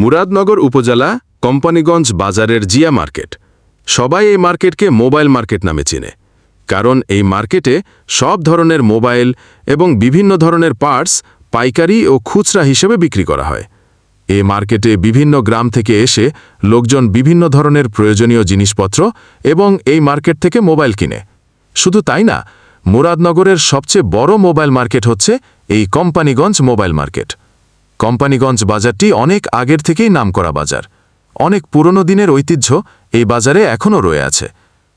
মুরাদনগর উপজেলা কোম্পানিগঞ্জ বাজারের জিয়া মার্কেট। সবাই এই মার্কেটকে মোবাইল মার্কেট নামে চেনে, কারণ এই মার্কেটে সব ধরনের মোবাইল এবং বিভিন্ন ধরনের পার্টস পাইকারি ও খুচরা হিসেবে বিক্রি করা হয়। এই মার্কেটে বিভিন্ন গ্রাম থেকে এসে লোকজন বিভিন্ন ধরনের প্রয়োজনীয় জিনিসপত্র এবং এই মার্কেট থেকে মোবাইল কিনে। শুধু তাই না, মুরাদনগরের সবচেয়ে বড় মোবাইল মার্কেট হচ্ছে এই কোম্পানিগঞ্জ মোবাইল মার্কেট। কোম্পানিগঞ্জ বাজারটি অনেক আগের থেকেই নামকরা বাজার। অনেক পুরনো দিনের ঐতিহ্য এই বাজারে এখনও রয়ে আছে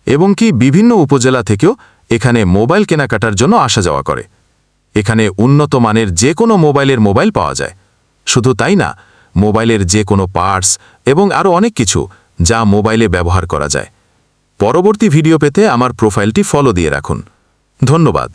এবং কি বিভিন্ন উপজেলা থেকেও এখানে মোবাইল কেনাকাটার জন্য আসা যাওয়া করে। এখানে উন্নত মানের যে কোনো মোবাইল পাওয়া যায়। শুধু তাই না, মোবাইলের যে কোনো পার্টস এবং আরও অনেক কিছু যা মোবাইলে ব্যবহার করা যায়। পরবর্তী ভিডিও পেতে আমার প্রোফাইলটি ফলো দিয়ে রাখুন। ধন্যবাদ।